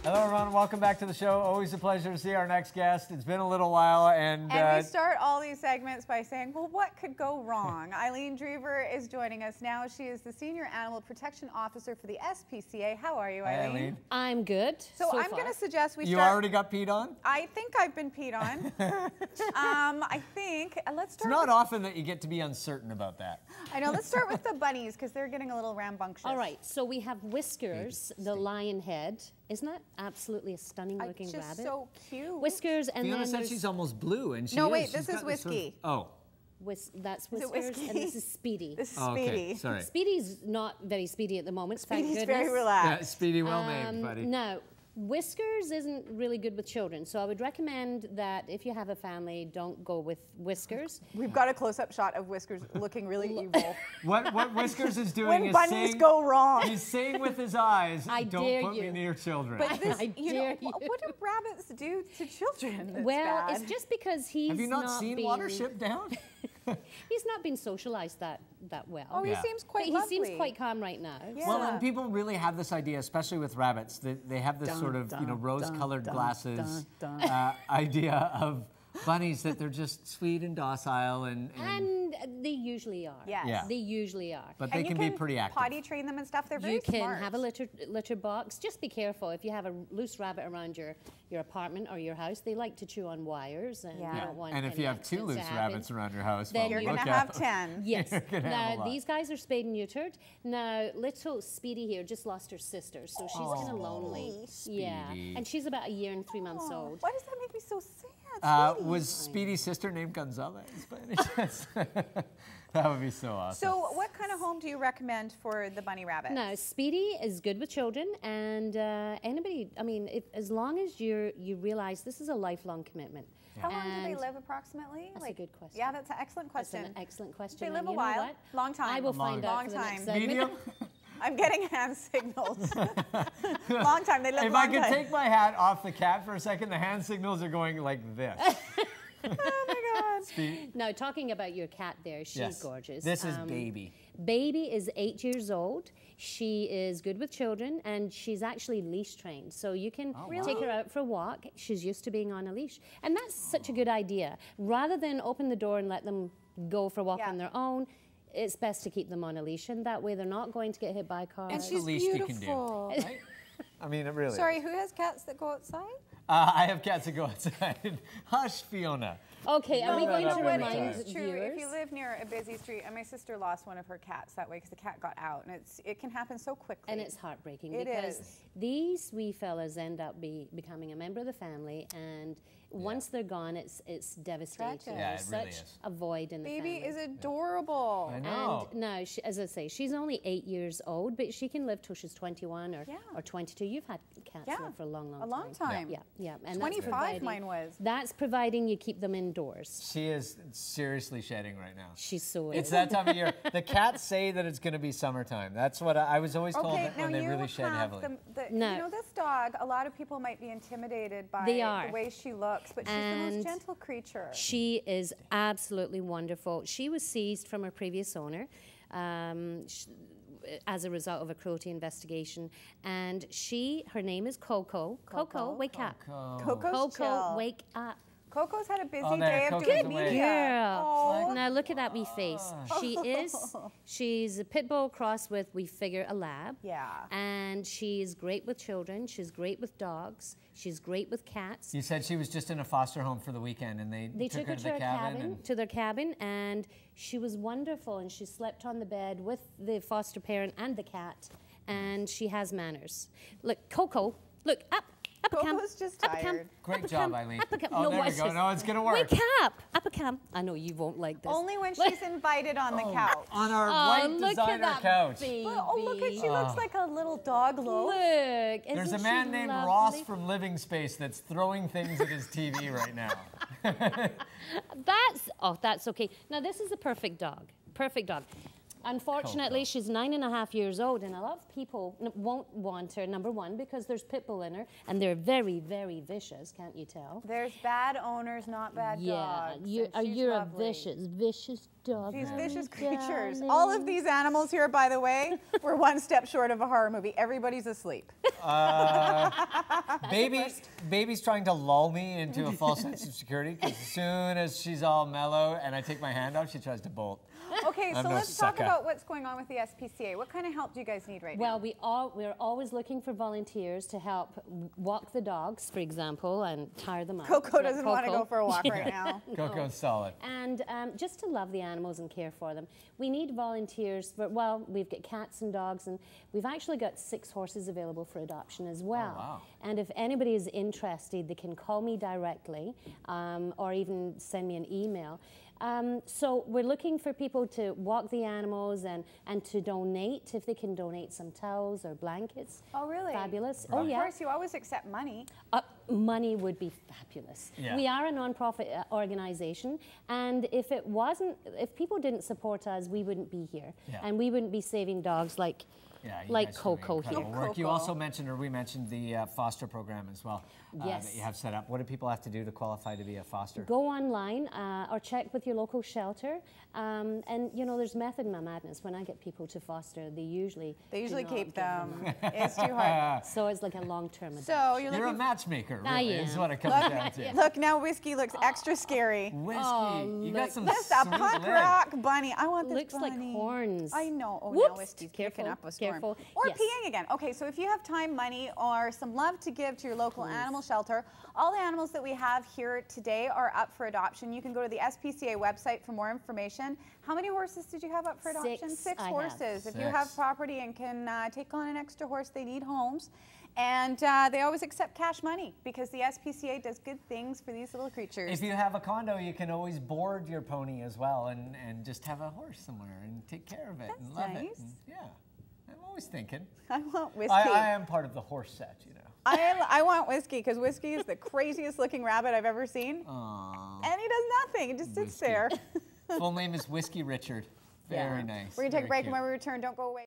Hello, everyone. Welcome back to the show. Always a pleasure to see our next guest. It's been a little while, and we start all these segments by saying, well, what could go wrong? Eileen Drever is joining us now. She is the Senior Animal Protection Officer for the SPCA. How are you, Eileen? Hi, Eileen. I'm good. So I'm going to suggest we start... You already got peed on? I think I've been peed on. I think... let's start. It's not often that you get to be uncertain about that. I know. Let's start with the bunnies, because they're getting a little rambunctious. All right. So we have Whiskers, the lion head. Isn't that absolutely a stunning looking rabbit? Just so cute. Whiskers, and Fiona then said she's almost blue, and she No, is. wait, She's this is got this sort of- Whiskey. Oh. That's Whiskers, and this is Speedy. This is Oh, Speedy. okay. Sorry. Speedy's not very speedy at the moment, thank Speedy's goodness. very relaxed. Yeah, Speedy, well named, buddy. No, Whiskers isn't really good with children, so I would recommend that if you have a family, don't go with Whiskers. We've got a close-up shot of Whiskers looking really evil. What Whiskers is doing When is bunnies saying, go wrong. he's saying with his eyes, I don't dare put me you. near children. But this, I you know, dare you. what do rabbits do to children that's Well, bad? it's just because he's Have you not seen been, Watership Down? He's not been socialized that well. Oh, he Yeah. sees quite He lovely. seems quite calm right now. Yeah. Well, and people really have this idea, especially with rabbits, that they have this sort of, rose-colored glasses idea of bunnies, that they're just sweet and docile and they usually are. Yes. Yeah. They usually are. but And they you can be pretty active. potty train them and stuff. They're very You can smart. have a litter box. Just be careful. If you have a loose rabbit around your apartment or your house, they like to chew on wires, and Yeah. you don't want And if any you have 2 accidents loose to happen. rabbits around your house, Then well, You're you going look to have out. 10. Yes. You're gonna have a Now lot. these guys are spayed and neutered. Now little Speedy here just lost her sister, so she's kind of lonely. Yeah, Speedy. and she's about a year and 3 months old. Why does that make me so sad? Speedy? Was Speedy's sister named Gonzalez by any chance? That would be so awesome. So what kind of home do you recommend for the bunny rabbit? No, Speedy is good with children, and anybody. I mean, as long as you realize this is a lifelong commitment. How long do they And live approximately? That's a good question. Yeah, that's an excellent That's question. an excellent question. They and live a you know while. what? Long time. I will find out Long for the next time. segment. Medium? I'm getting hand signals. Long time. They live a If long I could time. take my hat off the cat for a second, the hand signals are going like this. Oh my God. Speedy. Now, talking about your cat there, she's gorgeous. This is Baby. Baby is 8 years old. She is good with children, and she's actually leash trained. So you can take her out for a walk. She's used to being on a leash. And that's such a good idea. Rather than open the door and let them go for a walk on their own, it's best to keep them on a leash. And that way they're not going to get hit by cars. And That's she's the least beautiful. you can do. Right? I mean, it really Sorry, is. who has cats that go outside? I have cats that go outside. Hush, Fiona. Okay, are we No, going no, to no, remind no. It's true. viewers? If you live near a busy street, and my sister lost one of her cats that way because the cat got out, and it can happen so quickly. And it's heartbreaking It because is. these wee fellas end up becoming a member of the family, and once they're gone, it's devastating. Tragic. Yeah, There's it really such is. a void in the Baby family. is adorable. I know. And no, as I say, she's only 8 years old, but she can live till she's 21 or 22. You've had cats live for a long, long A time. long time. Yeah, yeah. And 25 that's mine was. That's providing you keep them indoors. She is seriously shedding right now. She's so It's that time of year. The cats say that it's going to be summertime. That's what I was always told that now when they you really shed have heavily. No. You know, this dog, a lot of people might be intimidated by They are. the way she looks, but she's the most And gentle creature. She is absolutely wonderful. She was seized from her previous owner as a result of a cruelty investigation, and her name is Coco. Coco, wake up. Coco's Coco, chill. wake up. Coco's had a busy Oh, there, day of Coco's doing awake. media. Girl. Oh. Now look at that wee face. She's a pit bull crossed with, we figure, a lab. Yeah. And she's great with children. She's great with dogs. She's great with cats. You said she was just in a foster home for the weekend, and they They took her to to the a cabin. And to their cabin, and she was wonderful. And she slept on the bed with the foster parent and the cat, and she has manners. Look, Coco, look up. Up a Coco's just tired. Great job, Eileen. Up a Oh, no, there we watch go. this. No, it's going to work. Wake up. Up a cam. I know you won't like this. Only when she's invited on the couch. On our Oh, white look designer at that couch. baby. Oh, look at she looks like a little dog loaf. Look. There's isn't a man she named lovely? Ross from Living Space that's throwing things at his TV right now. That's okay. Now this is a perfect dog. Perfect dog. Unfortunately, she's 9.5 years old, and a lot of people won't want her, number one, because there's pit bull in her, and they're very, very vicious, can't you tell? There's bad owners, not bad dogs. Yeah, you're a vicious dog. These vicious creatures. All of these animals here, by the way, were one step short of a horror movie. Everybody's asleep. Baby's trying to lull me into a false sense of security, because as soon as she's all mellow and I take my hand off, she tries to bolt. Okay, so let's talk about what's going on with the SPCA. What kind of help do you guys need right now? Well, we're always looking for volunteers to help walk the dogs, for example, and tire them up. Coco doesn't want to go for a walk right now. Coco's solid. And just to love the animals and care for them. We need volunteers for, well, we've got cats and dogs, and we've actually got 6 horses available for adoption as well. Oh, wow. And if anybody is interested, they can call me directly or even send me an email. So we're looking for people to walk the animals and to donate, if they can donate some towels or blankets. Oh, really? Fabulous. Right. Oh, yeah. Of course, you always accept money. Money would be fabulous. Yeah. We are a non-profit organization, and if people didn't support us, we wouldn't be here, and we wouldn't be saving dogs like Coco here. Work. You also mentioned, or we mentioned, the foster program as well. Yes. That you have set up. What do people have to do to qualify to be a foster? Go online or check with your local shelter. And you know, there's method in my madness. When I get people to foster, they usually keep them. It's too hard. So it's like a long-term adoption. So you're a matchmaker, really, is what it comes down to. Look, now Whiskey looks extra scary. Whiskey, you got some That's a punk rock bunny. I want this looks bunny. Like horns. I know. Oh, Whoops. now Whiskey's kicking up a storm. Careful. Or peeing again. Okay, so if you have time, money, or some love to give to your local animal shelter, all the animals that we have here today are up for adoption. You can go to the SPCA website for more information. How many horses did you have up for adoption? 6 horses. If you have property and can take on an extra horse, they need homes. And they always accept cash money because the SPCA does good things for these little creatures. If you have a condo, you can always board your pony as well and just have a horse somewhere and take care of it and love it. And, yeah, I'm always thinking. I want Whiskey. I am part of the horse set, you know. I want Whiskey because Whiskey is the craziest looking rabbit I've ever seen. Aww. And he does nothing. He just sits there. Full name is Whiskey Richard. Very nice. We're going to take a break, and when we return, don't go away.